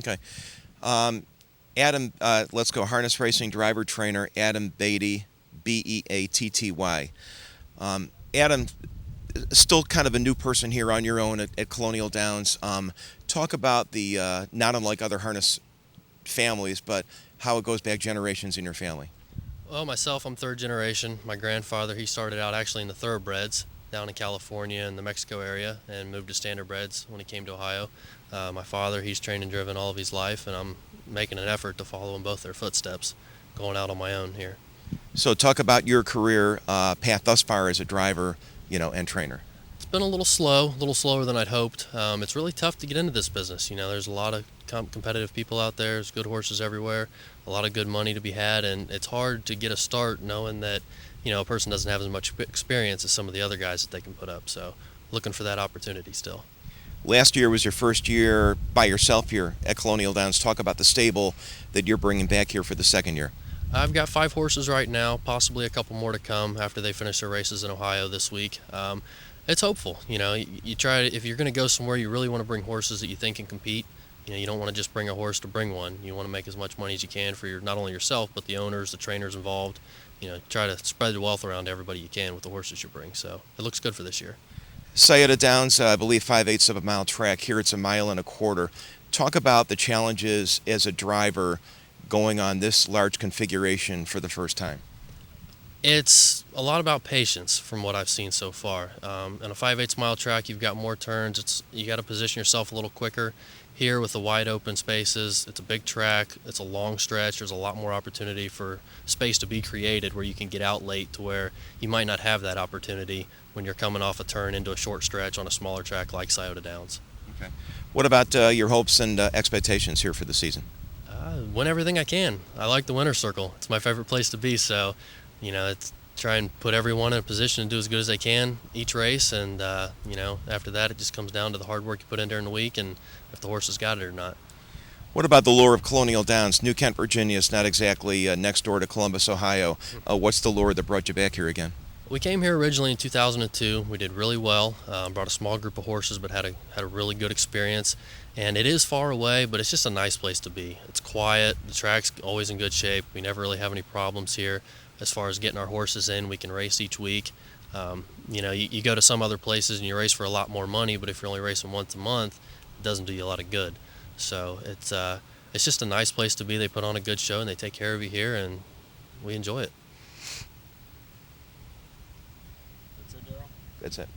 Okay. Um, Adam, let's go. Harness racing driver trainer Adam Beatty, Beatty. Adam, still kind of a new person here on your own at Colonial Downs. Talk about the not unlike other harness families, but how it goes back generations in your family. Well, myself, I'm third generation. My grandfather, he started out actually in the thoroughbreds down in California and the Mexico area and moved to standardbreds when he came to Ohio. My father, he's trained and driven all of his life, and I'm making an effort to follow in both their footsteps, going out on my own here. So talk about your career path thus far as a driver, and trainer. It's been a little slower than I'd hoped. It's really tough to get into this business. There's a lot of competitive people out there. There's good horses everywhere, a lot of good money to be had, and it's hard to get a start knowing that a person doesn't have as much experience as some of the other guys that they can put up. So, looking for that opportunity still. Last year was your first year by yourself here at Colonial Downs. Talk about the stable that you're bringing back here for the second year. I've got 5 horses right now, possibly a couple more to come after they finish their races in Ohio this week. It's hopeful. You try to, if you're going to go somewhere, you really want to bring horses that you think can compete. You don't want to just bring a horse to bring one. You want to make as much money as you can for not only yourself, but the owners, the trainers involved. Try to spread the wealth around to everybody you can with the horses you bring. So it looks good for this year. Sayada Downs, I believe 5/8 of a mile track. Here it's a mile and a quarter. Talk about the challenges as a driver going on this large configuration for the first time. It's a lot about patience from what I've seen so far. On a 5/8 mile track, you've got more turns. You got to position yourself a little quicker. Here with the wide open spaces, it's a big track. It's a long stretch. There's a lot more opportunity for space to be created where you can get out late to where you might not have that opportunity when you're coming off a turn into a short stretch on a smaller track like Scioto Downs. Okay. What about your hopes and expectations here for the season? Win everything I can. I like the winner's circle. It's my favorite place to be. So, it's try and put everyone in a position to do as good as they can each race. And, after that, it just comes down to the hard work you put in during the week and if the horse has got it or not. What about the lure of Colonial Downs? New Kent, Virginia is not exactly next door to Columbus, Ohio. What's the lure that brought you back here again? We came here originally in 2002. We did really well. Brought a small group of horses, but had a really good experience. And it is far away, but it's just a nice place to be. It's quiet. The track's always in good shape. We never really have any problems here as far as getting our horses in. We can race each week. You go to some other places and you race for a lot more money, but if you're only racing once a month, it doesn't do you a lot of good. So it's just a nice place to be. They put on a good show and they take care of you here, and we enjoy it. That's it.